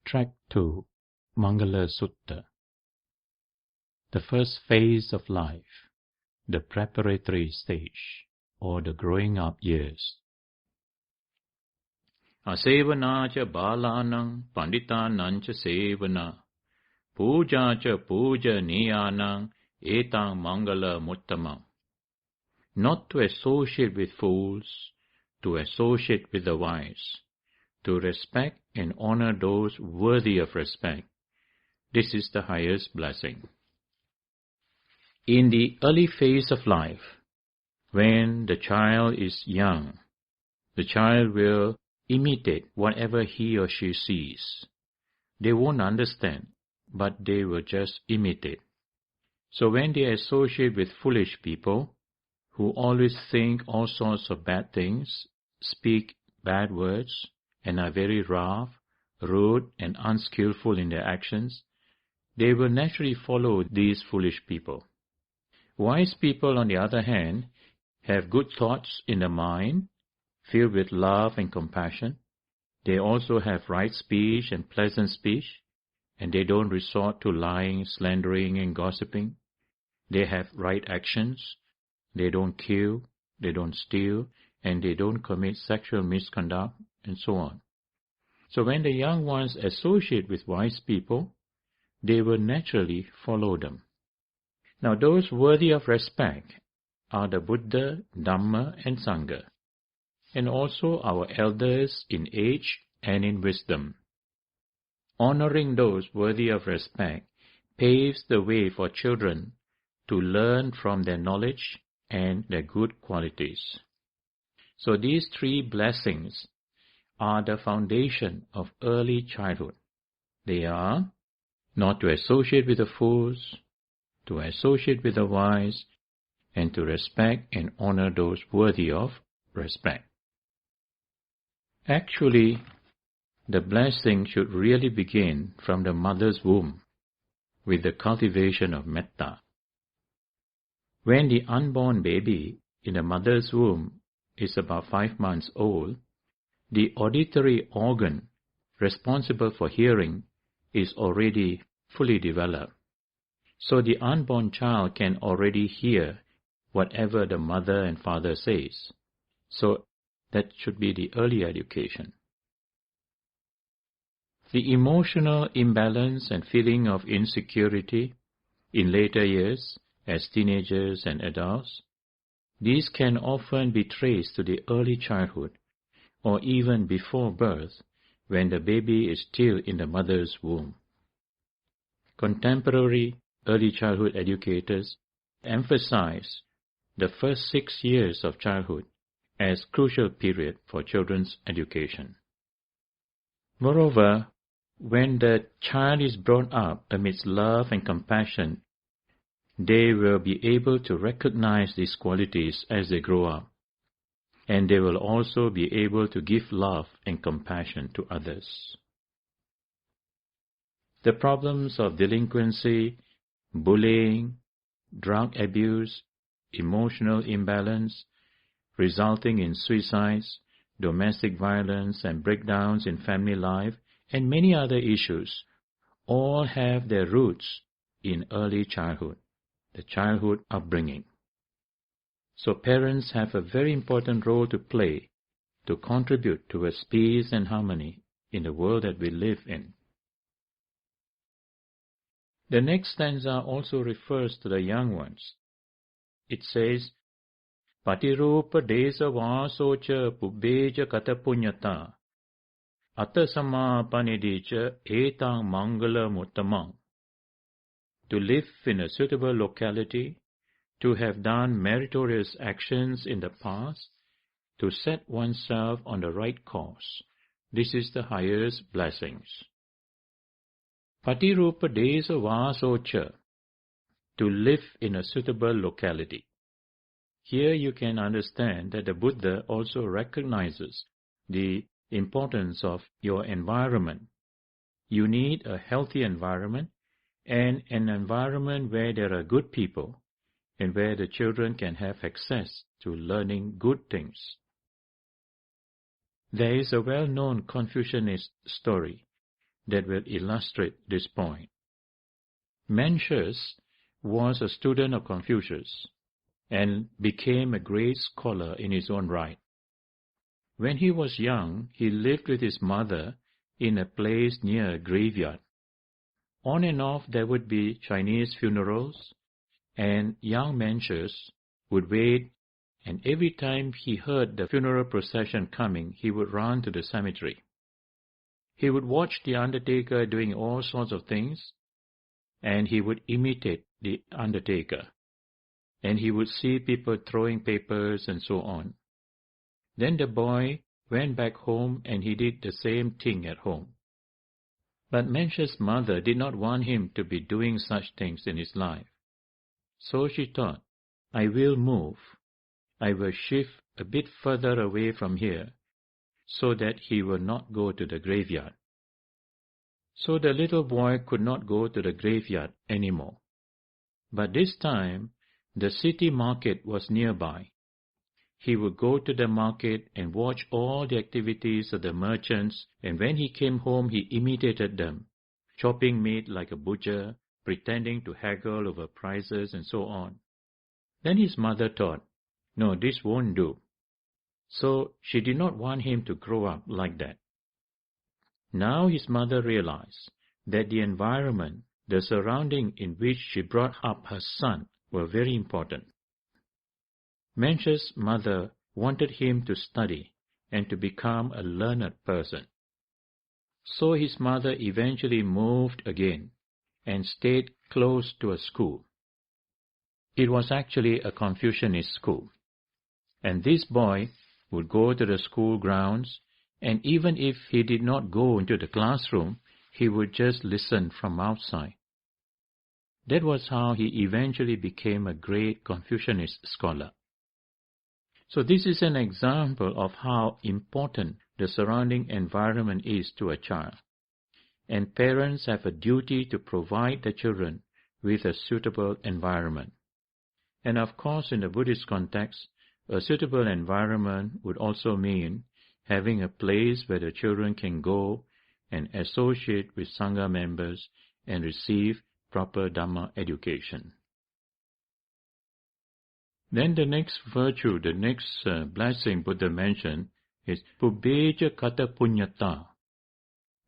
Track 2, Mangala Sutta. The first phase of life, the preparatory stage, or the growing up years. Asevana cha balanang panditanang cha sevana, puja cha puja niyanang etang mangala muttamam. Not to associate with fools, to associate with the wise, to respect and honor those worthy of respect. This is the highest blessing. In the early phase of life, when the child is young, the child will imitate whatever he or she sees. They won't understand, but they will just imitate. So when they associate with foolish people, who always think all sorts of bad things, speak bad words, and are very rough, rude, and unskillful in their actions, they will naturally follow these foolish people. Wise people, on the other hand, have good thoughts in the mind, filled with love and compassion. They also have right speech and pleasant speech, and they don't resort to lying, slandering, and gossiping. They have right actions. They don't kill, they don't steal, and they don't commit sexual misconduct, and so on. So when the young ones associate with wise people, they will naturally follow them. Now those worthy of respect are the Buddha, Dhamma, and Sangha, and also our elders in age and in wisdom. Honoring those worthy of respect paves the way for children to learn from their knowledge and their good qualities. So these three blessings are the foundation of early childhood. They are not to associate with the fools, to associate with the wise, and to respect and honor those worthy of respect. Actually, the blessing should really begin from the mother's womb with the cultivation of metta. When the unborn baby in the mother's womb is about 5 months old, the auditory organ responsible for hearing is already fully developed. So the unborn child can already hear whatever the mother and father says. So that should be the early education. The emotional imbalance and feeling of insecurity in later years, as teenagers and adults, these can often be traced to the early childhood or even before birth when the baby is still in the mother's womb. Contemporary early childhood educators emphasize the first 6 years of childhood as crucial period for children's education. Moreover, when the child is brought up amidst love and compassion, they will be able to recognize these qualities as they grow up, and they will also be able to give love and compassion to others. The problems of delinquency, bullying, drug abuse, emotional imbalance, resulting in suicides, domestic violence, and breakdowns in family life, and many other issues, all have their roots in early childhood, the childhood upbringing. So parents have a very important role to play to contribute towards peace and harmony in the world that we live in. The next stanza also refers to the young ones. It says, Patirupa desa vasocha pubbeja katapunyata atasama panidicha etang mangala muttamang. To live in a suitable locality, to have done meritorious actions in the past, to set oneself on the right course. This is the highest blessings. Patirupa desa vasocha, to live in a suitable locality. Here you can understand that the Buddha also recognizes the importance of your environment. You need a healthy environment and an environment where there are good people and where the children can have access to learning good things. There is a well-known Confucianist story that will illustrate this point. Mencius was a student of Confucius and became a great scholar in his own right. When he was young, he lived with his mother in a place near a graveyard. On and off there would be Chinese funerals, and young Mencius would wait, and every time he heard the funeral procession coming, he would run to the cemetery. He would watch the undertaker doing all sorts of things, and he would imitate the undertaker, and he would see people throwing papers and so on. Then the boy went back home and he did the same thing at home. But Mencius' mother did not want him to be doing such things in his life. So she thought, I will move. I will shift a bit further away from here so that he will not go to the graveyard. So the little boy could not go to the graveyard anymore. But this time, the city market was nearby. He would go to the market and watch all the activities of the merchants, and when he came home he imitated them, chopping meat like a butcher, pretending to haggle over prices and so on. Then his mother thought, no, this won't do. So she did not want him to grow up like that. Now his mother realized that the environment, the surrounding in which she brought up her son, were very important. Mencius' mother wanted him to study and to become a learned person. So his mother eventually moved again and stayed close to a school. It was actually a Confucianist school, and this boy would go to the school grounds, and even if he did not go into the classroom, he would just listen from outside. That was how he eventually became a great Confucianist scholar. So this is an example of how important the surrounding environment is to a child. And parents have a duty to provide the children with a suitable environment. And of course, in the Buddhist context, a suitable environment would also mean having a place where the children can go and associate with Sangha members and receive proper Dhamma education. Then the next virtue, the next blessing Buddha mentioned is Pubbeja Kata Punyata.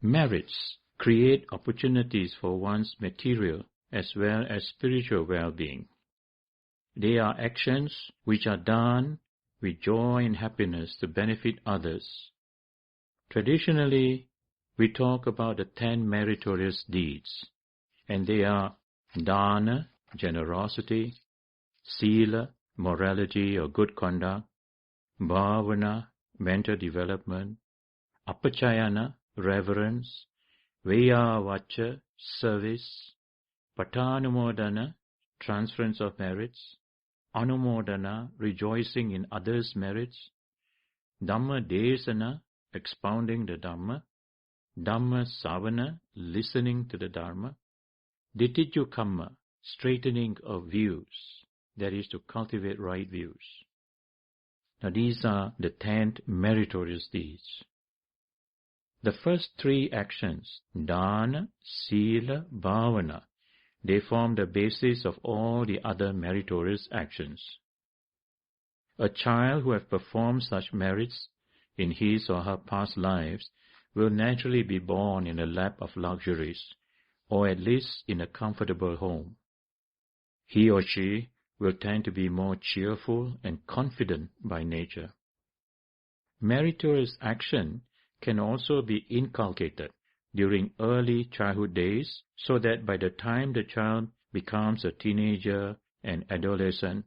Merits create opportunities for one's material as well as spiritual well-being. They are actions which are done with joy and happiness to benefit others. Traditionally, we talk about the 10 meritorious deeds, and they are dana, generosity, sila, morality or good conduct, bhavana, mental development, apachayana, reverence, vayavacha, service, patanumodana, transference of merits, anumodana, rejoicing in others' merits, dhamma desana, expounding the Dhamma, dhamma savana, listening to the Dharma, ditthiju kamma, straightening of views, that is to cultivate right views. Now these are the 10 meritorious deeds. The first 3 actions, dana, sila, bhavana, they form the basis of all the other meritorious actions. A child who has performed such merits in his or her past lives will naturally be born in a lap of luxuries, or at least in a comfortable home. He or she will tend to be more cheerful and confident by nature. Meritorious action can also be inculcated during early childhood days so that by the time the child becomes a teenager and adolescent,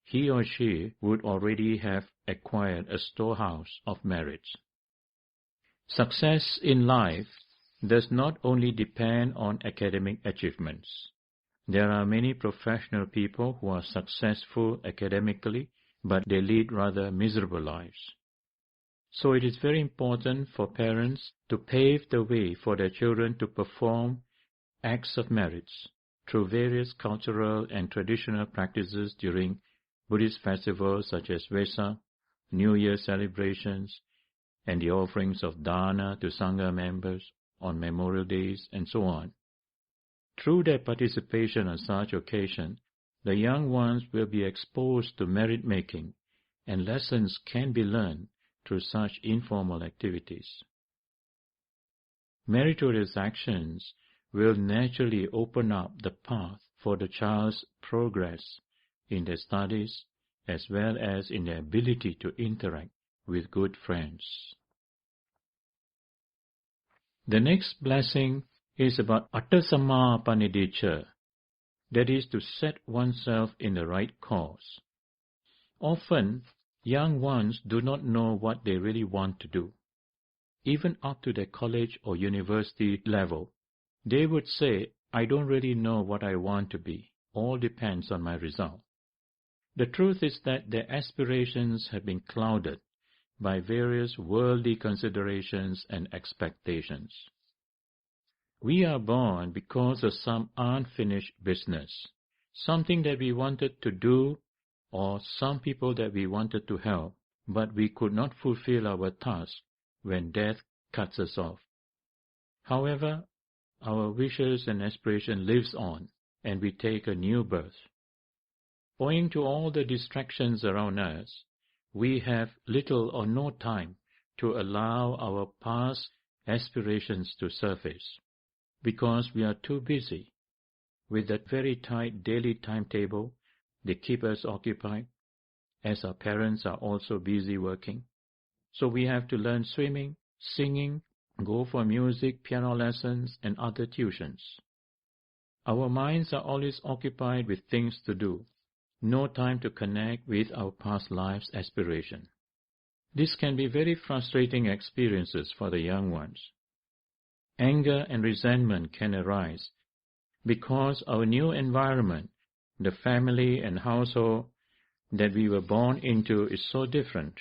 he or she would already have acquired a storehouse of merits. Success in life does not only depend on academic achievements. There are many professional people who are successful academically, but they lead rather miserable lives. So it is very important for parents to pave the way for their children to perform acts of merits through various cultural and traditional practices during Buddhist festivals such as Vesak, New Year celebrations, and the offerings of dana to Sangha members, on Memorial Days, and so on. Through their participation on such occasions, the young ones will be exposed to merit-making, and lessons can be learned through such informal activities. Meritorious actions will naturally open up the path for the child's progress in their studies as well as in their ability to interact with good friends. The next blessing is about Attasama Panidicca, that is to set oneself in the right course. Often, young ones do not know what they really want to do. Even up to their college or university level, they would say, "I don't really know what I want to be. All depends on my result." The truth is that their aspirations have been clouded by various worldly considerations and expectations. We are born because of some unfinished business, something that we wanted to do or some people that we wanted to help, but we could not fulfill our task when death cuts us off. However, our wishes and aspiration lives on, and we take a new birth. Owing to all the distractions around us, we have little or no time to allow our past aspirations to surface, because we are too busy. With that very tight daily timetable, they keep us occupied, as our parents are also busy working. So we have to learn swimming, singing, go for music, piano lessons, and other tuitions. Our minds are always occupied with things to do, no time to connect with our past life's aspiration. This can be very frustrating experiences for the young ones. Anger and resentment can arise because our new environment, the family and household that we were born into, is so different.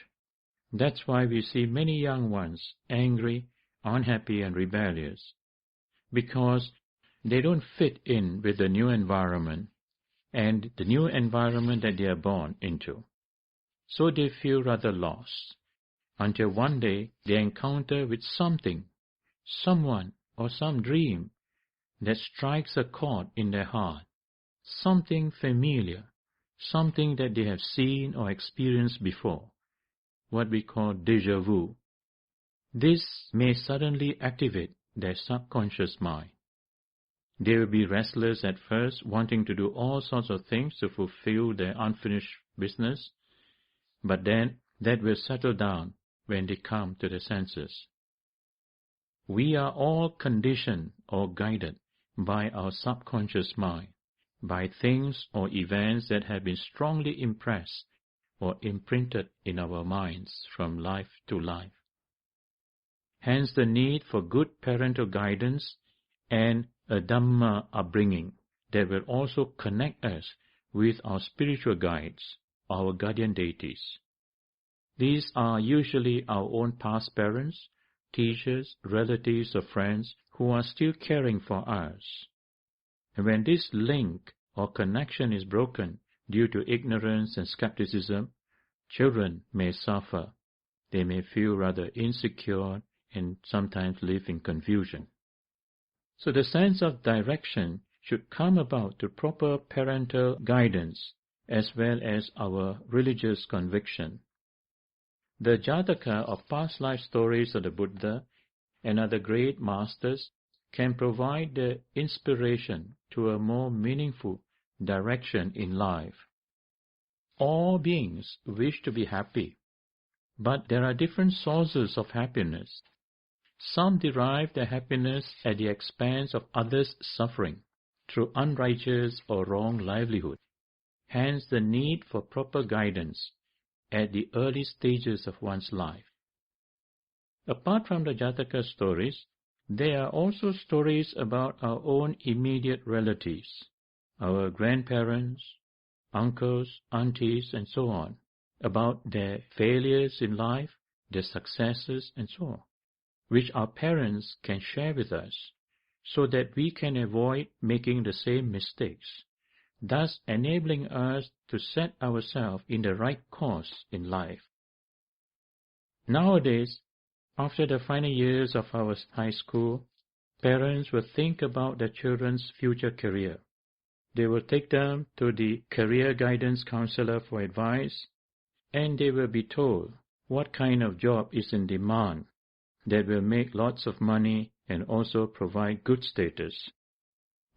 That's why we see many young ones angry, unhappy, and rebellious, because they don't fit in with the new environment and the new environment that they are born into. So they feel rather lost, until one day they encounter with something, someone, or some dream that strikes a chord in their heart, something familiar, something that they have seen or experienced before, what we call déjà vu. This may suddenly activate their subconscious mind. They will be restless at first, wanting to do all sorts of things to fulfill their unfinished business, but then that will settle down when they come to their senses. We are all conditioned or guided by our subconscious mind, by things or events that have been strongly impressed or imprinted in our minds from life to life. Hence the need for good parental guidance and a Dhamma upbringing that will also connect us with our spiritual guides, our guardian deities. These are usually our own past parents, teachers, relatives, or friends who are still caring for us. And when this link or connection is broken due to ignorance and skepticism, children may suffer. They may feel rather insecure and sometimes live in confusion. So the sense of direction should come about through proper parental guidance as well as our religious conviction. The Jataka of past life stories of the Buddha and other great masters can provide the inspiration to a more meaningful direction in life. All beings wish to be happy, but there are different sources of happiness. Some derive their happiness at the expense of others' suffering through unrighteous or wrong livelihood. Hence the need for proper guidance at the early stages of one's life. Apart from the Jataka stories, there are also stories about our own immediate relatives, our grandparents, uncles, aunties, and so on, about their failures in life, their successes, and so on, which our parents can share with us so that we can avoid making the same mistakes, thus enabling us to set ourselves in the right course in life. Nowadays, after the final years of our high school, parents will think about their children's future career. They will take them to the career guidance counselor for advice, and they will be told what kind of job is in demand that will make lots of money and also provide good status.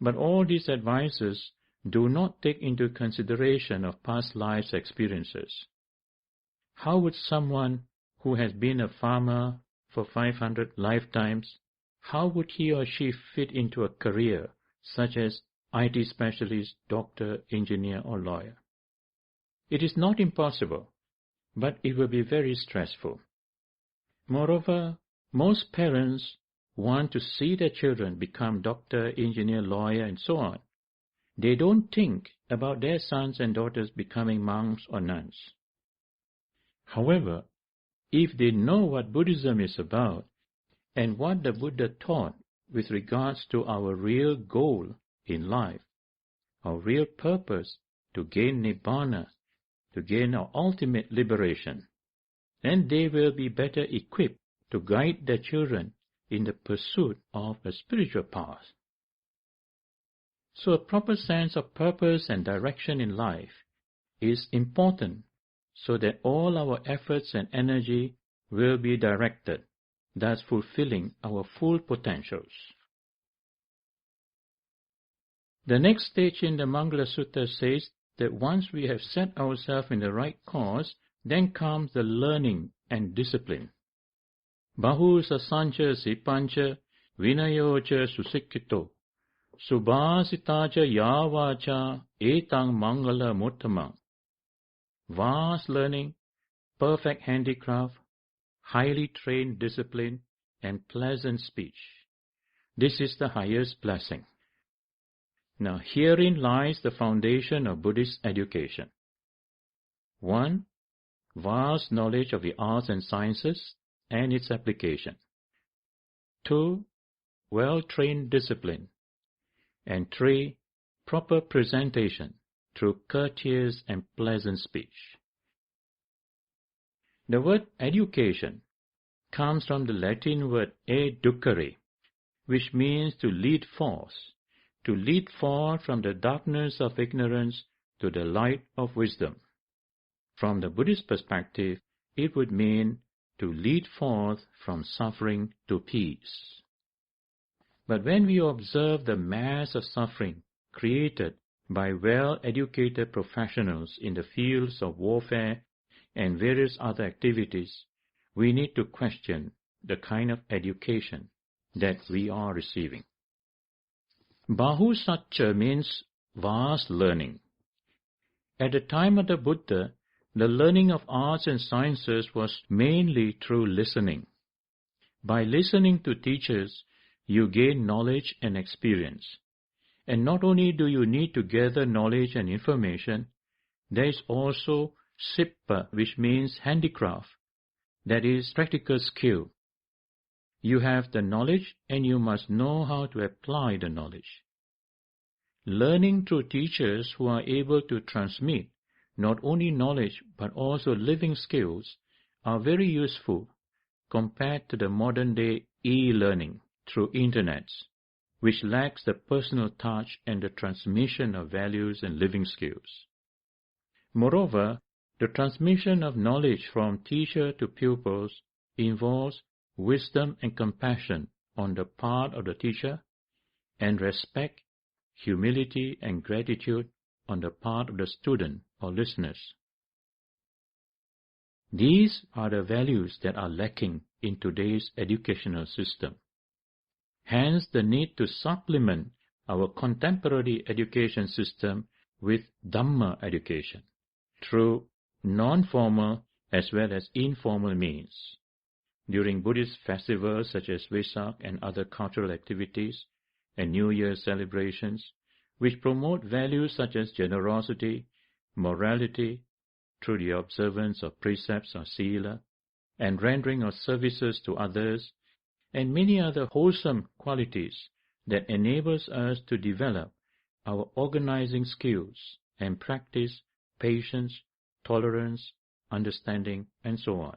But all these advices do not take into consideration of past life's experiences. How would someone who has been a farmer for 500 lifetimes, how would he or she fit into a career such as IT specialist, doctor, engineer, or lawyer? It is not impossible, but it will be very stressful. Moreover, most parents want to see their children become doctor, engineer, lawyer, and so on. They don't think about their sons and daughters becoming monks or nuns. However, if they know what Buddhism is about and what the Buddha taught with regards to our real goal in life, our real purpose to gain Nibbana, to gain our ultimate liberation, then they will be better equipped to guide their children in the pursuit of a spiritual path. So a proper sense of purpose and direction in life is important so that all our efforts and energy will be directed, thus fulfilling our full potentials. The next stage in the Mangala Sutta says that once we have set ourselves in the right course, then comes the learning and discipline. Bahu sasancha sipancha vinayocha susikkito subhasitacha yavacha etang mangala muttamang. Vast learning, perfect handicraft, highly trained discipline, and pleasant speech. This is the highest blessing. Now herein lies the foundation of Buddhist education. 1. Vast knowledge of the arts and sciences and its application. 2. Well-trained discipline. And 3. Proper presentation through courteous and pleasant speech. The word education comes from the Latin word educere, which means to lead forth from the darkness of ignorance to the light of wisdom. From the Buddhist perspective, it would mean to lead forth from suffering to peace. But when we observe the mass of suffering created by well-educated professionals in the fields of warfare and various other activities, we need to question the kind of education that we are receiving. Bahu Satcha means vast learning. At the time of the Buddha, the learning of arts and sciences was mainly through listening. By listening to teachers, you gain knowledge and experience. And not only do you need to gather knowledge and information, there is also sippa, which means handicraft, that is practical skill. You have the knowledge and you must know how to apply the knowledge. Learning through teachers who are able to transmit not only knowledge but also living skills are very useful compared to the modern-day e-learning through internets, which lacks the personal touch and the transmission of values and living skills. Moreover, the transmission of knowledge from teacher to pupils involves wisdom and compassion on the part of the teacher, and respect, humility, and gratitude on the part of the student or listeners. These are the values that are lacking in today's educational system. Hence the need to supplement our contemporary education system with Dhamma education through non-formal as well as informal means. During Buddhist festivals such as Vesak and other cultural activities and New Year celebrations, which promote values such as generosity, morality, through the observance of precepts or sila, and rendering of services to others, and many other wholesome qualities that enables us to develop our organizing skills and practice patience, tolerance, understanding, and so on.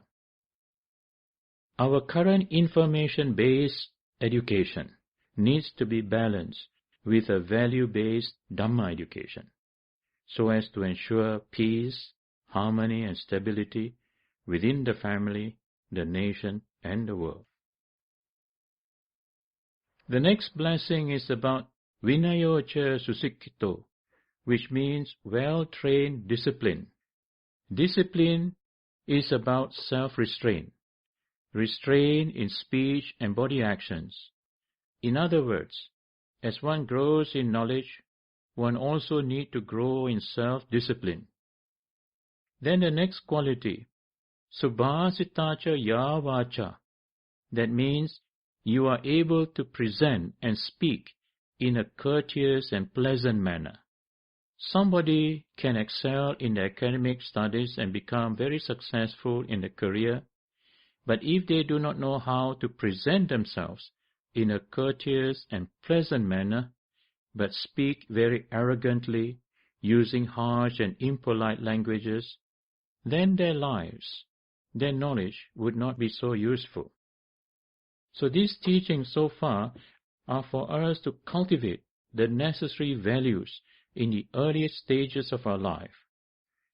Our current information-based education needs to be balanced with a value-based Dhamma education, so as to ensure peace, harmony and stability within the family, the nation and the world. The next blessing is about Vinayocha Susikkito, which means well-trained discipline. Discipline is about self-restraint, restraint in speech and body actions. In other words, as one grows in knowledge, one also needs to grow in self-discipline. Then the next quality, Subhasitacha Yavacha, that means you are able to present and speak in a courteous and pleasant manner. Somebody can excel in the academic studies and become very successful in a career, but if they do not know how to present themselves in a courteous and pleasant manner, but speak very arrogantly, using harsh and impolite languages, then their lives, their knowledge would not be so useful. So these teachings so far are for us to cultivate the necessary values in the earliest stages of our life,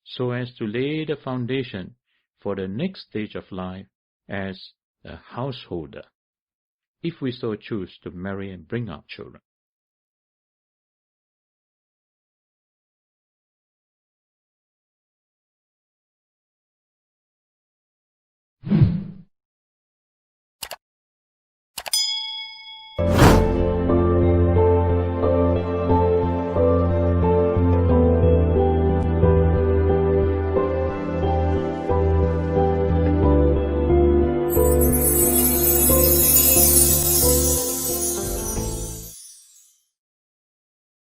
so as to lay the foundation for the next stage of life as a householder, if we so choose to marry and bring up children.